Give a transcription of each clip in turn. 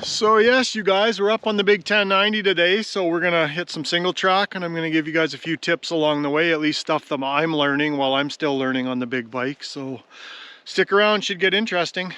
So yes, you guys, we're up on the big 1090 today, so we're gonna hit some single track, and I'm gonna give you guys a few tips along the way, at least stuff that I'm learning while I'm still learning on the big bike. So stick around, should get interesting.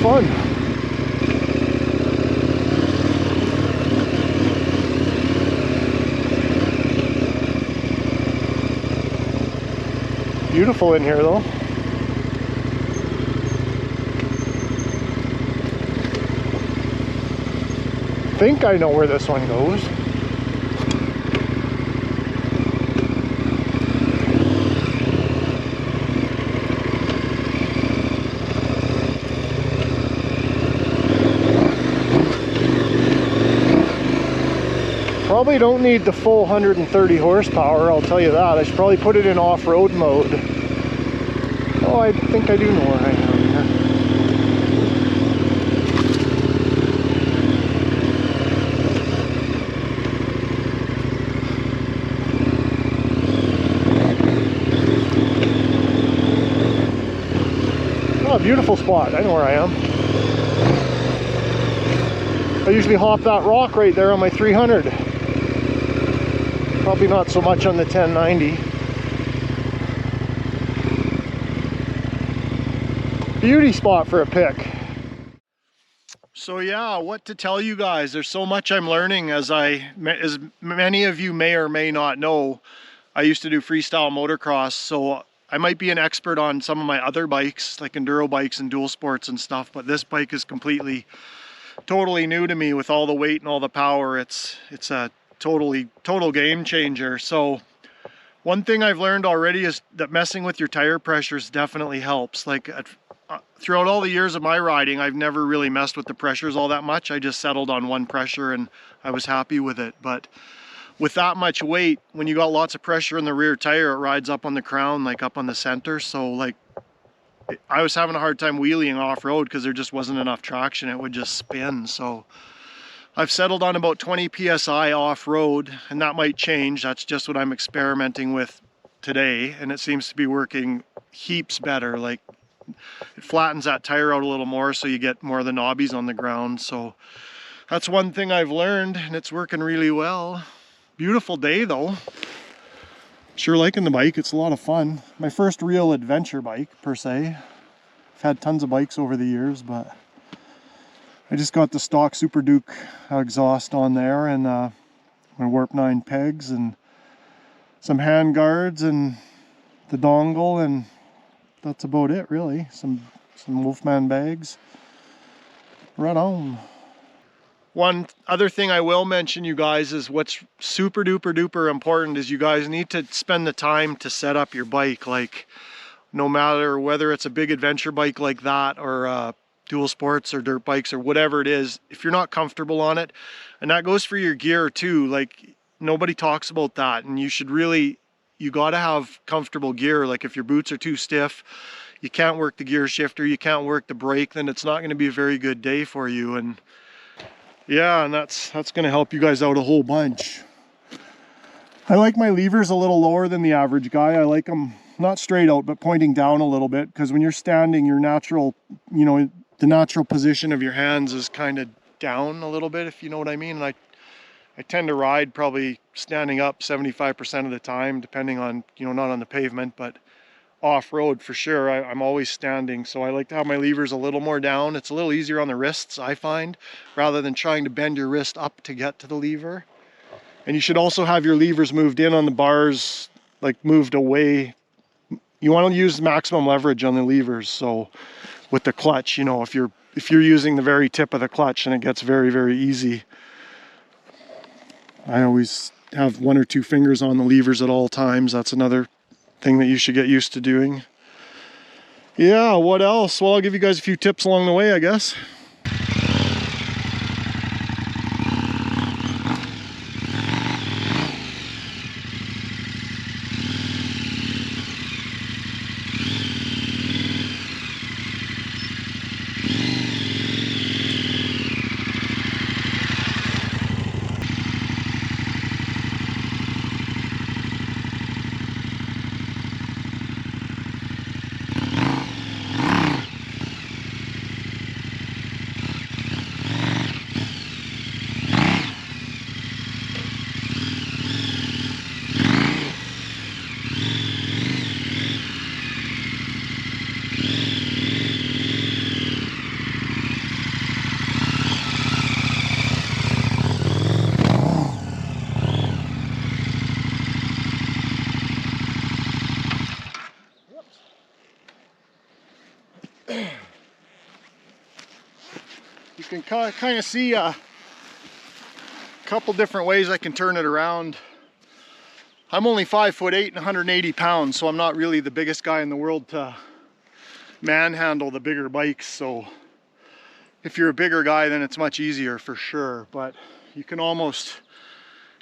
Fun. Beautiful in here though. I think I know where this one goes. Probably don't need the full 130 horsepower, I'll tell you that. I should probably put it in off-road mode. Oh, I think I do know where I am here. Oh, beautiful spot. I know where I am. I usually hop that rock right there on my 300. Probably not so much on the 1090. Beauty spot for a pick. So yeah, what to tell you guys? There's so much I'm learning, as many of you may or may not know. I used to do freestyle motocross, so I might be an expert on some of my other bikes, like enduro bikes and dual sports and stuff, but this bike is totally new to me with all the weight and all the power. It's a total game changer. So one thing I've learned already is that messing with your tire pressures definitely helps. Like throughout all the years of my riding, I've never really messed with the pressures all that much. I just settled on one pressure and I was happy with it. But with that much weight, when you got lots of pressure in the rear tire, it rides up on the crown, like up on the center. So like I was having a hard time wheeling off-road because there just wasn't enough traction. It would just spin. So I've settled on about 20 psi off-road, and that might change. That's just what I'm experimenting with today, and it seems to be working heaps better. Like it flattens that tire out a little more, so you get more of the knobbies on the ground. So that's one thing I've learned, and it's working really well. Beautiful day though. Sure liking the bike. It's a lot of fun. My first real adventure bike per se. I've had tons of bikes over the years, but I just got the stock Super Duke exhaust on there, and my Warp 9 pegs and some hand guards and the dongle, and that's about it really. Some Wolfman bags. Right on. One other thing I will mention, you guys, is what's super duper important is you guys need to spend the time to set up your bike. Like no matter whether it's a big adventure bike like that or dual sports or dirt bikes or whatever it is, if you're not comfortable on it, and that goes for your gear too, like nobody talks about that, and you got to have comfortable gear. Like if your boots are too stiff, you can't work the gear shifter, you can't work the brake, then it's not going to be a very good day for you. And yeah, and that's going to help you guys out a whole bunch. I like my levers a little lower than the average guy. I like them not straight out, but pointing down a little bit, because when you're standing, your natural, the natural position of your hands is kind of down a little bit, if you know what I mean. And I tend to ride probably standing up 75% of the time, depending on, not on the pavement, but off-road for sure. I'm always standing, so I like to have my levers a little more down. It's a little easier on the wrists, I find, rather than trying to bend your wrist up to get to the lever. And you should also have your levers moved in on the bars, like moved away. You want to use maximum leverage on the levers. So with the clutch, you know, if you're using the very tip of the clutch, then it gets very, very easy. I always have 1 or 2 fingers on the levers at all times. That's another thing that you should get used to doing. Yeah, what else? Well, I'll give you guys a few tips along the way, I guess. You can kind of see a couple different ways I can turn it around. I'm only 5'8" and 180 pounds, so I'm not really the biggest guy in the world to manhandle the bigger bikes. So if you're a bigger guy, then it's much easier for sure. But you can almost,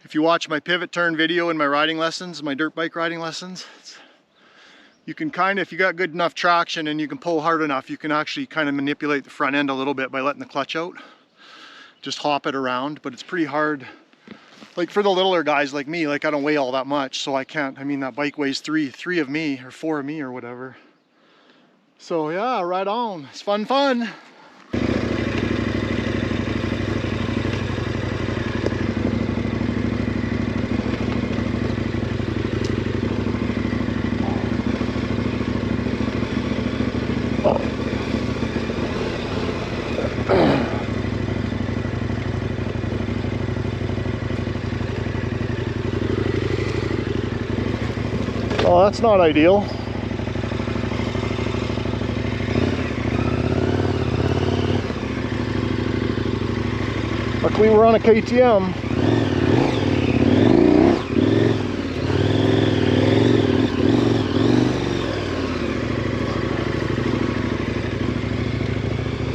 if you watch my pivot turn video in my riding lessons, my dirt bike riding lessons, you can kind of, if you got good enough traction and you can pull hard enough, you can actually kind of manipulate the front end a little bit by letting the clutch out. Just hop it around, but it's pretty hard. Like for the littler guys like me, like I don't weigh all that much, so I can't, I mean that bike weighs three of me or 4 of me or whatever. So yeah, right on. It's fun. Oh, that's not ideal. Luckily we're on a KTM.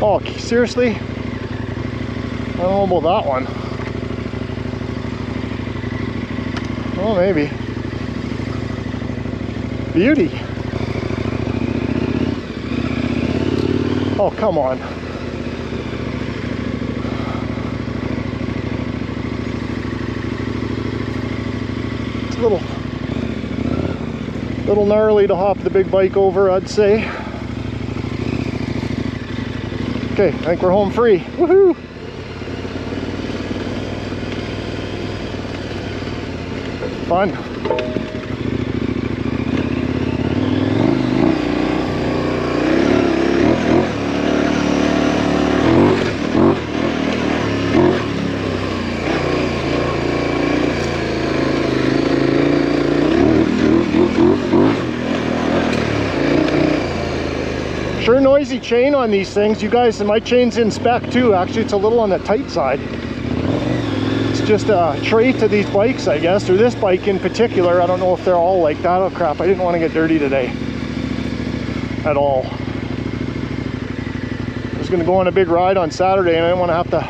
Oh, seriously? I don't know about that one. Oh, maybe. Beauty. Oh, come on. It's a little gnarly to hop the big bike over, I'd say. Okay, I think we're home free. Woohoo! Fun. Sure noisy chain on these things. You guys, my chain's in spec too. Actually, it's a little on the tight side. It's just a trait to these bikes, I guess, or this bike in particular. I don't know if they're all like that. Oh crap, I didn't want to get dirty today at all. I was going to go on a big ride on Saturday and I didn't want to have to...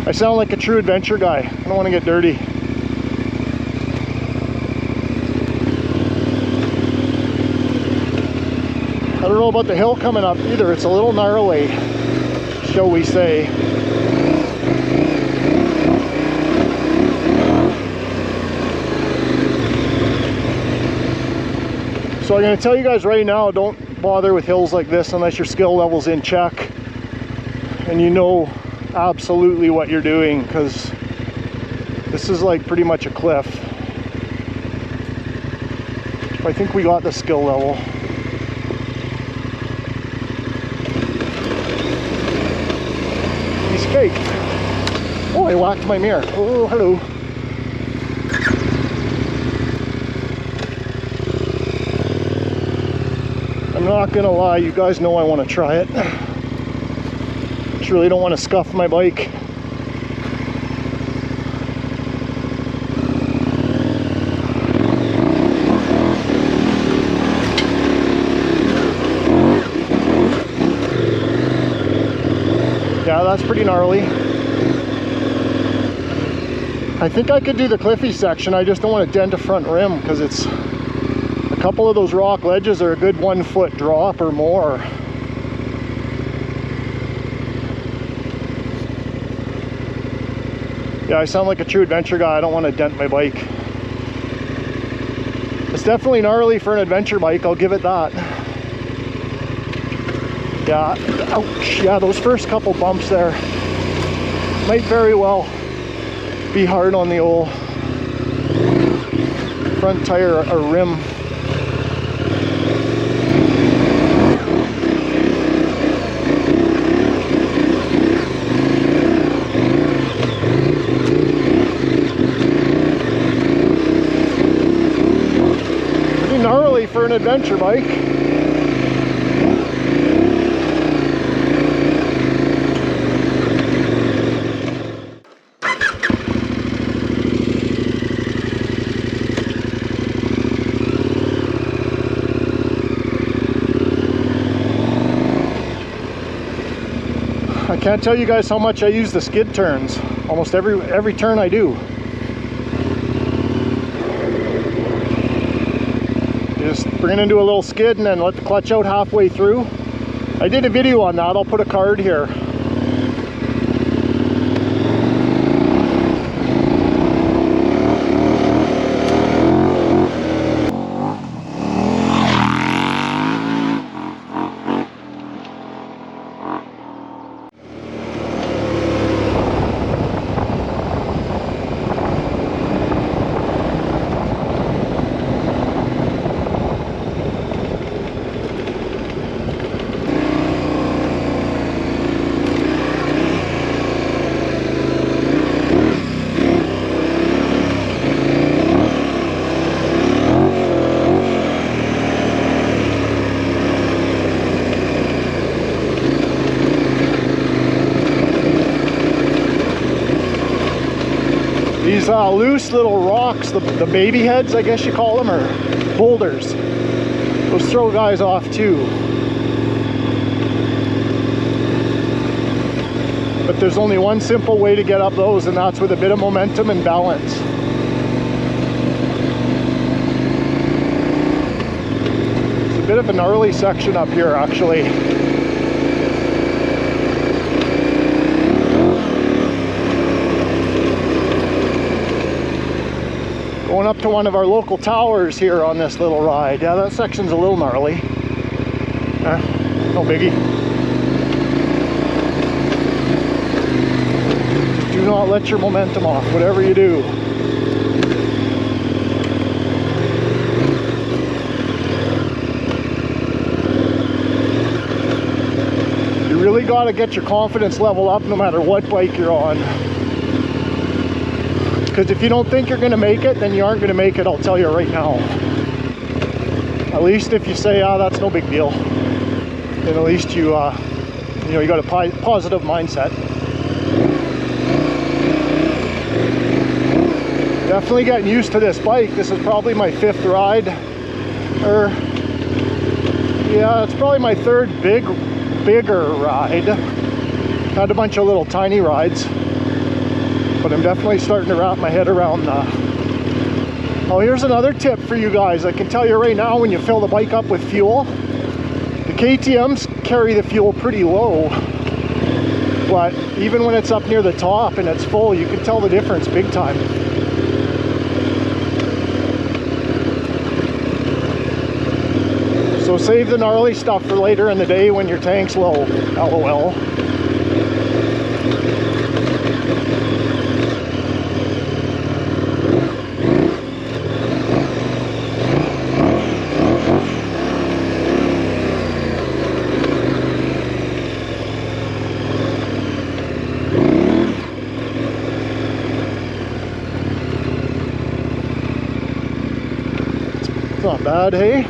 I sound like a true adventure guy. I don't want to get dirty. I don't know about the hill coming up either. It's a little gnarly, shall we say. So I'm going to tell you guys right now, don't bother with hills like this unless your skill level's in check and you know absolutely what you're doing, because this is like pretty much a cliff. I think we got the skill level. He's fake. Oh, I whacked my mirror. Oh, hello. I'm not gonna lie, you guys know I want to try it. Just really don't want to scuff my bike. Yeah, that's pretty gnarly. I think I could do the cliffy section. I just don't want to dent a front rim because it's a couple of those rock ledges are a good 1 foot drop or more. Yeah, I sound like a true adventure guy. I don't want to dent my bike. It's definitely gnarly for an adventure bike, I'll give it that. Yeah, ouch, yeah, those first couple bumps there might very well be hard on the old front tire or rim. Pretty gnarly for an adventure bike. I can't tell you guys how much I use the skid turns. Almost every turn I do. Just bring it into a little skid and then let the clutch out halfway through. I did a video on that. I'll put a card here. These loose little rocks, the baby heads, I guess you call them, or boulders, those throw guys off too. But there's only one simple way to get up those, and that's with a bit of momentum and balance. It's a bit of a gnarly section up here, actually. Going up to one of our local towers here on this little ride. Yeah, that section's a little gnarly. No biggie. Just do not let your momentum off, whatever you do. You really got to get your confidence level up no matter what bike you're on. Because if you don't think you're going to make it, then you aren't going to make it, I'll tell you right now. At least if you say, ah, that's no big deal, then at least you got a positive mindset. Definitely getting used to this bike. This is probably my 5th ride. Yeah, it's probably my 3rd bigger ride. Had a bunch of little tiny rides. But I'm definitely starting to wrap my head around that. Oh, here's another tip for you guys. I can tell you right now, when you fill the bike up with fuel, the KTMs carry the fuel pretty low. But even when it's up near the top and it's full, you can tell the difference big time. So save the gnarly stuff for later in the day when your tank's low. LOL. not bad, hey?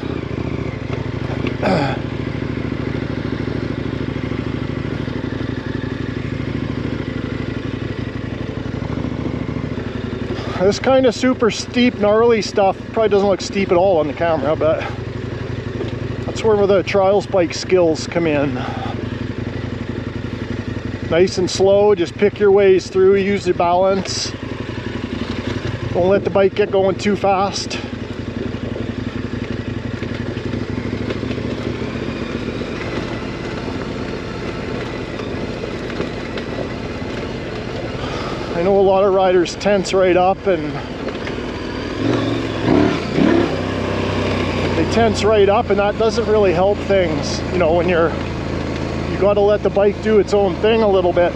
This kind of super steep, gnarly stuff probably doesn't look steep at all on the camera, but that's where the trials bike skills come in. Nice and slow, just pick your ways through, use your balance. Don't let the bike get going too fast. I know a lot of riders tense right up, and they tense right up, and that doesn't really help things. You know, when you got to let the bike do its own thing a little bit.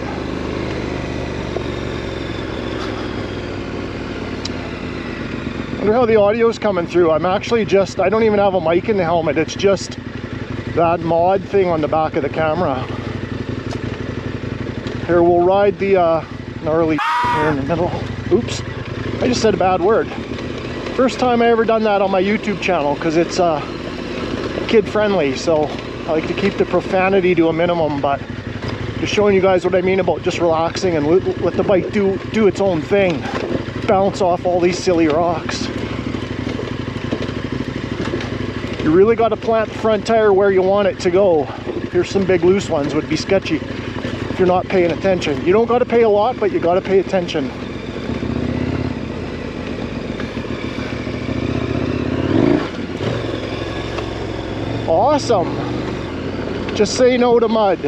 Wonder how the audio is coming through. I'm actually I don't even have a mic in the helmet. It's just that mod thing on the back of the camera. Here, we'll ride the gnarly here in the middle. Oops, I just said a bad word. First time I ever done that on my YouTube channel, because it's kid friendly, so I like to keep the profanity to a minimum, but just showing you guys what I mean about just relaxing and let the bike do its own thing. Bounce off all these silly rocks. You really got to plant the front tire where you want it to go. Here's some big loose ones, would be sketchy if you're not paying attention. You don't got to pay a lot, but you got to pay attention. Awesome. Just say no to mud.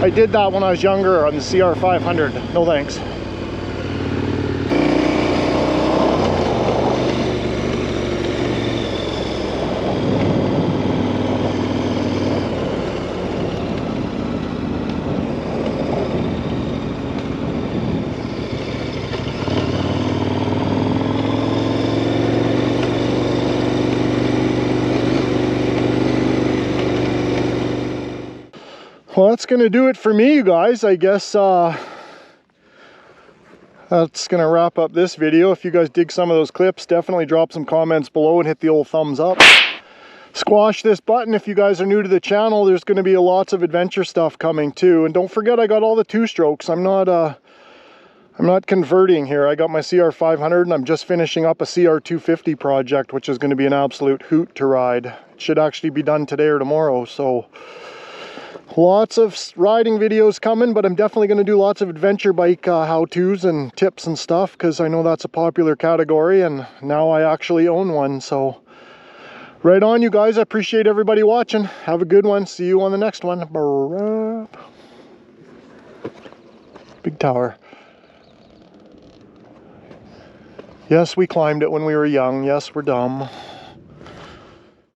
I did that when I was younger on the CR500. No thanks. Well, that's going to do it for me, you guys. I guess that's going to wrap up this video. If you guys dig some of those clips, definitely drop some comments below and hit the old thumbs up. Squash this button if you guys are new to the channel. There's going to be lots of adventure stuff coming too. And don't forget, I got all the 2-strokes. I'm not converting here. I got my CR500 and I'm just finishing up a CR250 project, which is going to be an absolute hoot to ride. It should actually be done today or tomorrow, so lots of riding videos coming, but I'm definitely going to do lots of adventure bike how-tos and tips and stuff, because I know that's a popular category and now I actually own one. So right on, you guys. I appreciate everybody watching. Have a good one. See you on the next one. Big tower. Yes, we climbed it when we were young. Yes, we're dumb.